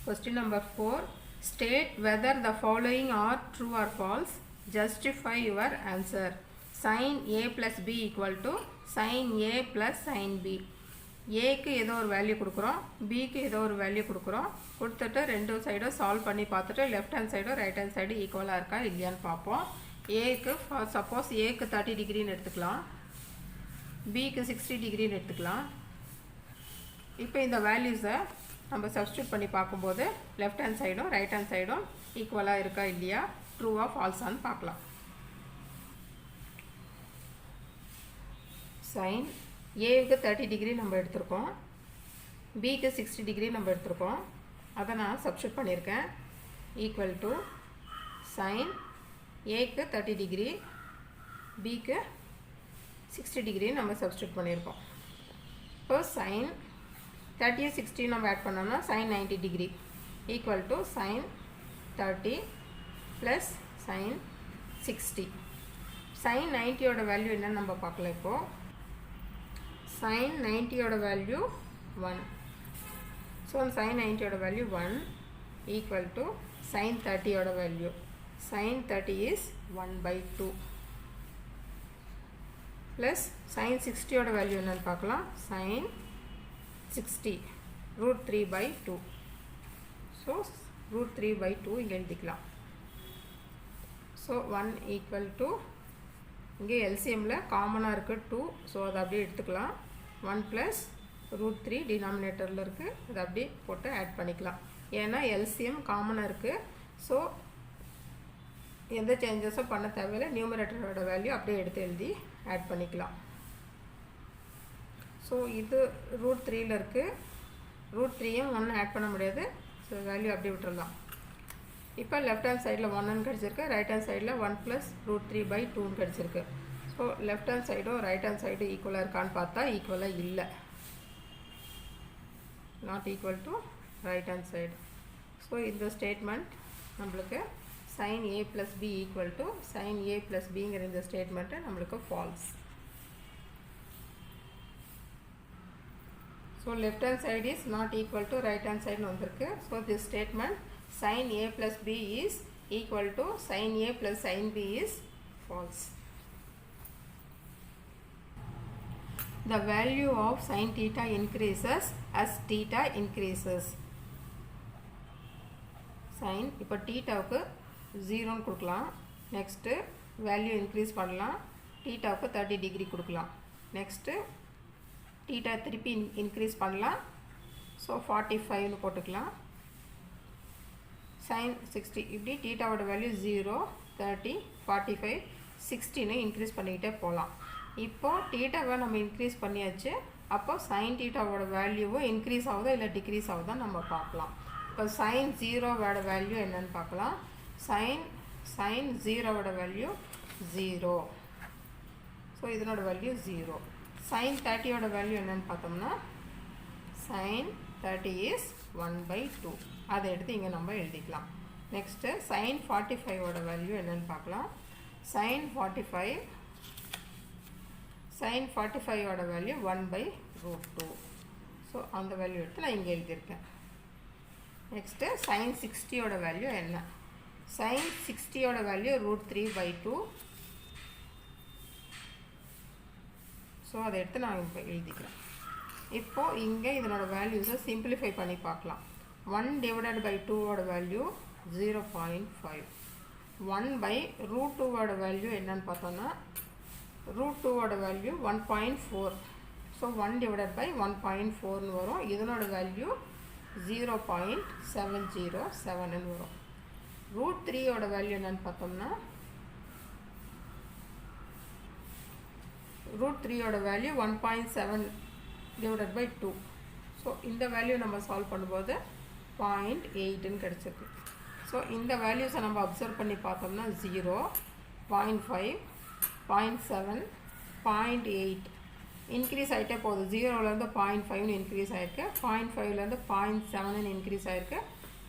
Question number 4. State whether the following are true or false. Justify your answer. Sin A plus B equal to sin A plus sin B. ஏக்கு ஏதோ ஒரு value கொடுக்குறோம், பிக்கு ஏதோ ஒரு value கொடுக்குறோம். கொடுத்துட்டு ரெண்டு சைடும் சால்வ் பண்ணி பார்த்துட்டு லெஃப்ட் ஹேண்ட் சைடும் ரைட் ஹேண்ட் சைடு ஈக்குவலாக இருக்கா இல்லையான்னு பார்ப்போம். ஏக்கு சப்போஸ் ஏக்கு 30 டிகிரின்னு எடுத்துக்கலாம், பிக்கு 60 டிகிரின்னு எடுத்துக்கலாம். இப்போ இந்த வேல்யூஸை நம்ம சப்ஸ்டியூட் பண்ணி பார்க்கும்போது லெஃப்ட் ஹேண்ட் சைடும் ரைட் ஹேண்ட் சைடும் ஈக்குவலாக இருக்கா இல்லையா, ட்ரூவா ஃபால்ஸான்னு பார்க்கலாம். சைன் ஏவுக்கு 30 டிகிரி நம்ம எடுத்திருக்கோம், பிக்கு 60 டிகிரி நம்ம எடுத்திருக்கோம். அதை நான் சப்ஸ்டியூட் பண்ணியிருக்கேன். ஈக்குவல் டு சைன் ஏக்கு 30 டிகிரி, பிக்கு 60 டிகிரி நம்ம சப்ஸ்டியூட் பண்ணியிருக்கோம். இப்போ சைன் 30 60 நம்ம ஆட் பண்ணோம்னா sin 90 degree equal to sin 30 plus sin 60. sin 90யோட வேல்யூ என்னன்னு நம்ம பார்க்கலாம். இப்போது sin 90யோட வேல்யூ 1. ஸோ sin 90யோட வேல்யூ 1 ஈக்குவல் டு sin 30யோட value. sin 30 is 1/2 plus sin 60யோட வேல்யூ என்னன்னு பார்க்கலாம். sin 60 √3/2. ஸோ √3/2 இங்கே எழுதிக்கலாம். ஸோ 1 ஈக்குவல் டு இங்கே எல்சிஎம்மில் காமனாக இருக்குது 2. ஸோ அதை அப்படியே எடுத்துக்கலாம். 1 ப்ளஸ் √3 டினாமினேட்டரில் இருக்குது, அதை அப்படியே போட்டு ஆட் பண்ணிக்கலாம். ஏன்னா எல்சிஎம் காமனாக இருக்குது. ஸோ எந்த சேஞ்சஸும் பண்ண தேவையில்லை, நியூமரேட்டரோட வேல்யூ அப்படியே எடுத்து எழுதி ஆட் பண்ணிக்கலாம். ஸோ இது √3ல் இருக்குது, √3யும் 1 ஆட் பண்ண முடியாது. ஸோ வேல்யூ அப்படியே விட்டுடலாம். இப்போ லெஃப்ட் ஹேண்ட் சைடில் 1ன்னு கிடச்சிருக்கு, ரைட் ஹேண்ட் சைடில் 1 ப்ளஸ் √3/2ன்னு கிடச்சிருக்கு. ஸோ லெஃப்ட் ஹேண்ட் சைடும் ரைட் ஹேண்ட் சைடு ஈக்குவலாக இருக்கான்னு பார்த்தா ஈக்குவலாக இல்லை, not equal to right hand side. So இந்த ஸ்டேட்மெண்ட் நம்மளுக்கு sin A plus B equal to sin A plus Bங்கிற இந்த ஸ்டேட்மெண்ட்டு நம்மளுக்கு falls. So left hand side is not equal to right hand side வந்திருக்கு. So this statement sin A plus B is equal to sin A plus sin B is false. The value of sin theta increases as theta increases. sin இப்போ thetaவுக்கு 0ன்னு கொடுக்கலாம். Next value increase பண்ணலாம். thetaவுக்கு 30 degree கொடுக்கலாம். Next theta திருப்பி increase பண்ணலாம். So 45ன்னு போட்டுக்கலாம். sin 60 இப்படி thetaவோட value 0 30 45 60ன்னு increase பண்ணிக்கிட்டே போகலாம். இப்போது thetaவை நம்ம இன்க்ரீஸ் பண்ணியாச்சு. அப்போ sin thetaவோட வேல்யூவும் இன்க்ரீஸ் ஆகுதா இல்லை டிக்ரீஸ் ஆகுதா நம்ம பார்க்கலாம். இப்போ sin 0வோட வேல்யூ என்னன்னு பார்க்கலாம். sin 0வோட வேல்யூ 0. ஸோ இதனோட வேல்யூ 0. sin 30யோட வேல்யூ என்னன்னு பார்த்தோம்னா sin 30 இஸ் 1/2. அதை எடுத்து இங்கே நம்ம எழுதிக்கலாம். நெக்ஸ்ட்டு sin 45வோட வேல்யூ என்னன்னு பார்க்கலாம். sin 45வோட வேல்யூ 1/√2. ஸோ அந்த வேல்யூ எடுத்து நான் இங்கே எழுதியிருக்கேன். நெக்ஸ்ட்டு sin 60யோட வேல்யூ என்ன. sin 60யோட வேல்யூ √3/2. ஸோ அதை எடுத்து நான் இப்போ எழுதிக்கிறேன். இப்போது இங்கே இதனோட வேல்யூஸை சிம்பிளிஃபை பண்ணி பார்க்கலாம். 1/2வோட வேல்யூ 0.5. 1/√2வோட வேல்யூ என்னன்னு பார்த்தோன்னா √2வோட வேல்யூ 1.4. ஸோ 1/1.4ன்னு வரும். இதனோட வேல்யூ 0.707ன்னு வரும். √3யோட வேல்யூ என்னன்னு பார்த்தோம்னா √3யோட வேல்யூ 1.7/2. ஸோ இந்த வேல்யூ நம்ம சால்வ் பண்ணும்போது 0.8ன்னு கிடச்சிருக்கு. ஸோ இந்த வேல்யூஸை நம்ம அப்சர்வ் பண்ணி பார்த்தோம்னா 0 0.5 0.7 0.8 இன்க்ரீஸ் ஆகிட்டே போகுது. 0லேருந்து 0.5ன்னு இன்க்ரீஸ் ஆகிருக்கு, 0.5லேருந்து 0.7ன்னு இன்க்ரீஸ் ஆகிருக்கு,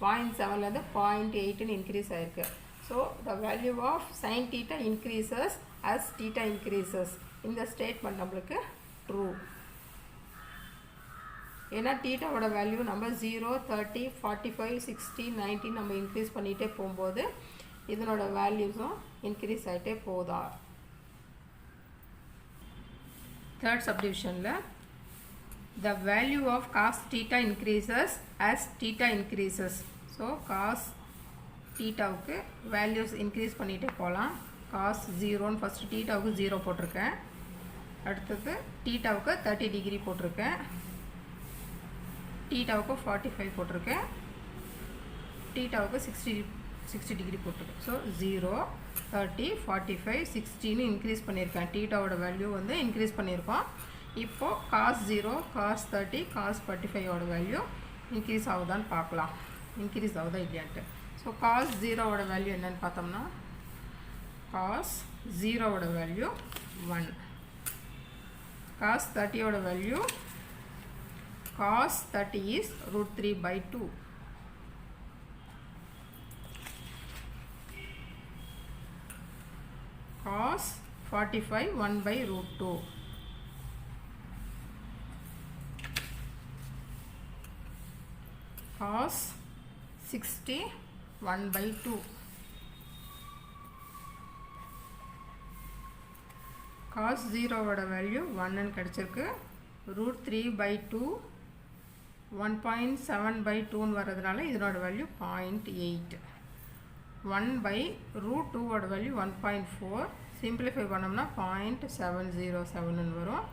0.7லேருந்து 0.8ன்னு இன்க்ரீஸ் ஆகிருக்கு. So the value of sin theta increases as theta increases. இந்த ஸ்டேட்மெண்ட் நம்மளுக்கு ட்ரூ. ஏன்னா தீட்டாவோட வேல்யூ நம்ம 0, 30, 45, 60, 90 நம்ம இன்க்ரீஸ் பண்ணிகிட்டே போகும்போது இதனோட வேல்யூஸும் இன்க்ரீஸ் ஆகிட்டே போகுதா. தேர்ட் சப்டிவிஷனில் the value of cos theta increases as theta increases. So cos தீட்டாவுக்கு வேல்யூஸ் இன்க்ரீஸ் பண்ணிகிட்டே போகலாம். cos 0ன்னு ஃபஸ்ட்டு தீட்டாவுக்கு 0 போட்டிருக்கேன். அடுத்தது தீட்டாவுக்கு 30 டிகிரி போட்டிருக்கேன். தீட்டாவுக்கு 45 போட்டிருக்கேன். தீட்டாவுக்கு 60 டிகிரி போட்டிருக்கேன். ஸோ 0, 30, 45, 60ன்னு இன்க்ரீஸ் பண்ணியிருக்கேன். தீட்டாவோட வேல்யூ வந்து இன்க்ரீஸ் பண்ணியிருக்கோம். இப்போது cos 0, cos 30, cos 45ஓட வேல்யூ இன்க்ரீஸ் ஆகுதான்னு பார்க்கலாம். இன்க்ரீஸ் ஆகுதா இல்லையான்ட்டு. ஸோ cos 0ஓட வேல்யூ என்னன்னு பார்த்தோம்னா cos 0ஓட வேல்யூ 1. cos 30ஓட value cos 30 is √3/2. cos 45 1/√2. cos 60 1/2. cos 0ஓட வேல்யூ 1ன்னு கிடச்சிருக்கு. √3/2 1.7/2ன்னு வர்றதுனால இதனோட வேல்யூ 0.8. 1/√2ஓட வேல்யூ 1.4. சிம்பிளிஃபை பண்ணோம்னா 0.707ன்னு வரும்.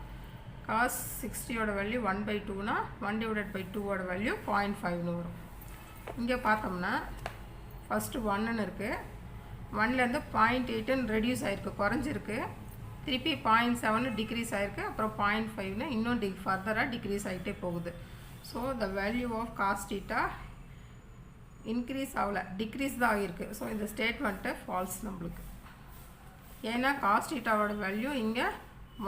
cos 60ஓட வேல்யூ 1/2னா 1/2ஓட வேல்யூ 0.5ன்னு வரும். இங்கே பார்த்தோம்னா ஃபஸ்ட்டு 1ன்னு இருக்குது. 1லேருந்து 0.8ன்னு ரெடியூஸ் ஆகிருக்கு, குறைஞ்சிருக்கு. திருப்பி 0.7 டிக்ரீஸ் ஆகிருக்கு. அப்புறம் 0.5ன்னு இன்னும் ஃபர்தராக டிக்ரீஸ் ஆகிட்டே போகுது. So the value of cos theta increase ஆகலை, டிக்ரீஸ் தான் ஆகிருக்கு. ஸோ இந்த ஸ்டேட்மெண்ட்டு ஃபால்ஸ் நம்மளுக்கு. ஏன்னா காஸ் தீட்டாவோட வேல்யூ இங்கே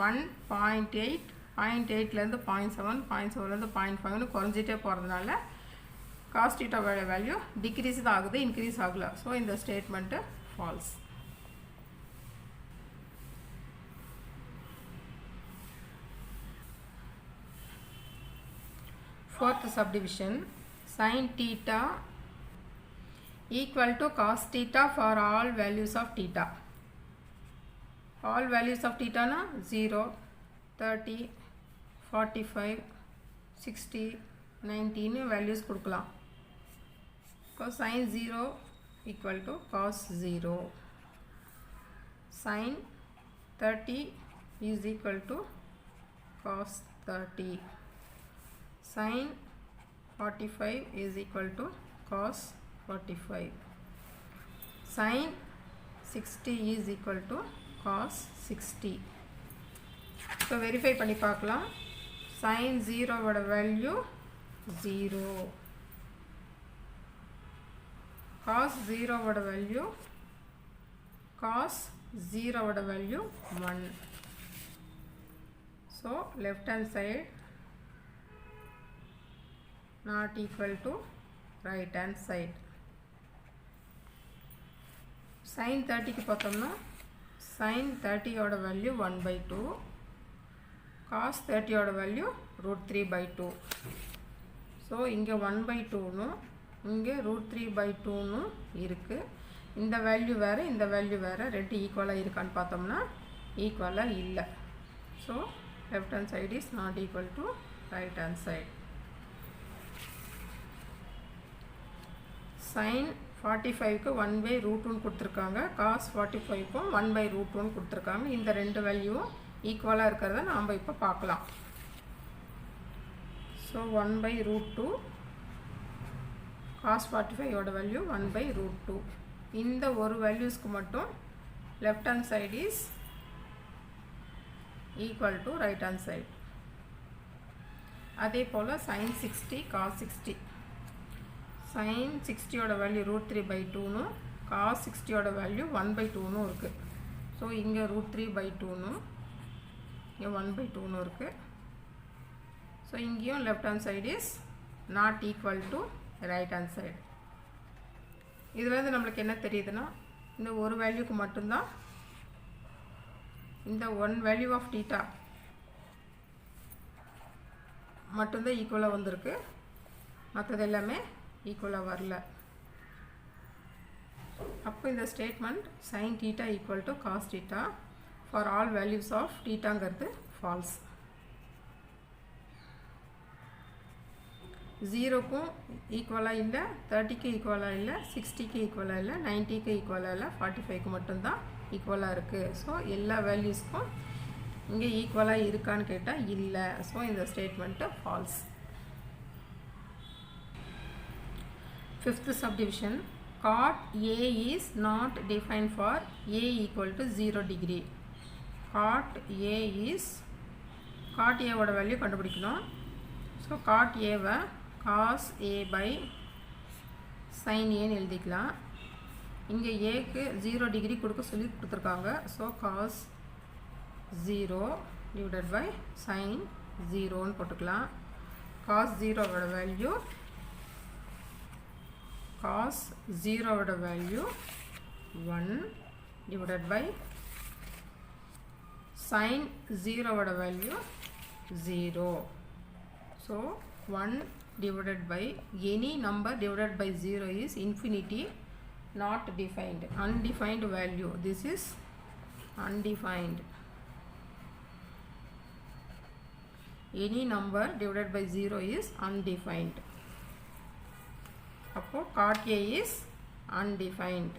1.8, 0.8லேருந்து 0.7, 0.7லேருந்து 0.5ன்னு குறைஞ்சிட்டே போகிறதுனால காஸ் தீட்டாவோட வேல்யூ டிக்ரீஸ் தான் ஆகுது, இன்க்ரீஸ் ஆகலை. ஸோ இந்த statement false. Fourth subdivision, sin theta equal to cos theta for all values of theta. All values of theta na 0, 30, 45, 60, 90 values கொடுக்கலாம். sin 0 equal to cos 0. sin 30 is equal to cos 30. sin 45 is equal to cos 45. sin 60 is equal to cos 60. So verify பண்ணி பார்க்கலாம். sin 0 ஓட value 0. cos 0 ஓட value cos 0 ஓட value 1. So left hand side not equal to right hand side. sin 30 க்கு பார்த்தோம்னா sin 30 ஓட value 1/2, cos 30 ஓட value √3/2. So இங்கே 1/2ன்னு இங்கே √3/2ன்னு இருக்குது. இந்த வேல்யூ வேறு, இந்த வேல்யூ வேறு, ரெண்டு ஈக்குவலாக இருக்கான்னு பார்த்தோம்னா ஈக்குவலாக இல்லை. So left hand side is not equal to right hand side. sin 45க்கு 1/√2ன்னு கொடுத்துருக்காங்க, cos 45க்கும் 1/√2ன்னு கொடுத்துருக்காங்க. இந்த ரெண்டு வேல்யூவும் ஈக்குவலாக இருக்கிறத நாம் இப்போ பார்க்கலாம். ஸோ 1/√2 cos 45ஓட வேல்யூ 1/√2. இந்த ஒரு வேல்யூஸ்க்கு மட்டும் left hand side is equal to right hand side. அதே போல் sin 60 cos 60. sin 60ஓட வேல்யூ √3/2ன்னு, cos 60ஓட வேல்யூ 1/2ன்னு இருக்குது. ஸோ இங்கே √3/2ன்னு, இங்கே 1/2ன்னு இருக்குது. ஸோ இங்கேயும் left hand side is not equal to right hand side. இதுலேருந்து நம்மளுக்கு என்ன தெரியுதுன்னா, இந்த ஒரு வேல்யூக்கு மட்டும்தான் இந்த ஒன் வேல்யூ ஆஃப் தீட்டா மட்டும்தான் ஈக்குவலாக வந்திருக்கு, மற்றது எல்லாமே ஈக்குவலாக வரல. அப்போ இந்த statement sin theta equal to cos theta for all values of thetaங்கிறது false. 0க்கும் ஈக்குவலாக இல்லை, 30க்கு ஈக்குவலாக இல்லை, 60க்கு ஈக்குவலாக இல்லை, 90க்கு ஈக்குவலாக இல்லை, 45க்கு மட்டும்தான் ஈக்குவலாக இருக்குது. ஸோ எல்லா வேல்யூஸ்க்கும் இங்கே ஈக்குவலாக இருக்கான்னு கேட்டால் இல்லை. ஸோ இந்த statement false. 5th subdivision, cot A is not defined for A equal to 0 degree. Cot A is, cot A ஓட வேல்யூ கண்டுபிடிக்கணும். So cot Aவை cos A by sin Aன்னு எழுதிக்கலாம். இங்கே ஏக்கு 0 டிகிரி கொடுக்க சொல்லி கொடுத்துருக்காங்க. So cos 0 divided by sin 0ன்னு போட்டுக்கலாம். cos 0 ஓட வேல்யூ, cos 0 ஓட வேல்யூ 1 divided by sin 0 ஓட value 0. So 1 divided by any number divided by 0 is infinity, not defined, undefined value. This is undefined. Any number divided by 0 is undefined. அப்போ cot A is undefined,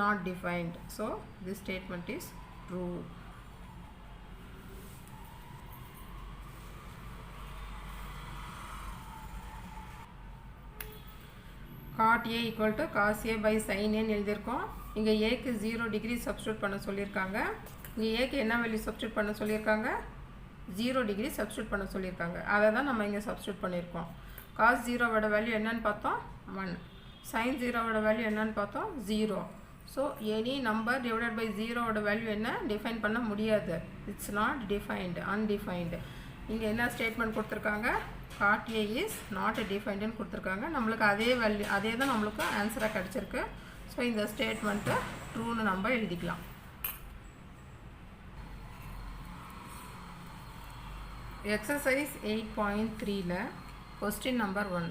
not defined. So this statement is true. cot A equal to cos A by sin A எழுதியிருக்கோம். இங்கே ஏக்கு 0 degree substitute பண்ண சொல்லியிருக்காங்க. இங்கே ஏக்கு என்ன value substitute பண்ண சொல்லியிருக்காங்க? 0 டிகிரி சப்ஸ்டியூட் பண்ண சொல்லியிருக்காங்க. அதை தான் நம்ம இங்கே சப்ஸ்டியூட் பண்ணியிருக்கோம். cos 0 ஓட வேல்யூ என்னன்னு பார்த்தோம் 1, sin 0 ஓட வேல்யூ என்னன்னு பார்த்தோம் 0. So any number divided by 0 ஓட வேல்யூ என்ன டிஃபைன் பண்ண முடியாது. It's not defined, undefined. இங்கே என்ன ஸ்டேட்மெண்ட் கொடுத்துருக்காங்க? cot A is not defined கொடுத்துருக்காங்க. நம்மளுக்கு அதே வேல்யூ, அதே தான் நம்மளுக்கு ஆன்சராக கிடச்சிருக்கு. ஸோ இந்த ஸ்டேட்மெண்ட்டை ட்ரூன்னு நம்ம எழுதிக்கலாம். எக்ஸசைஸ் 8.3ல கொஸ்டின் நம்பர் 1.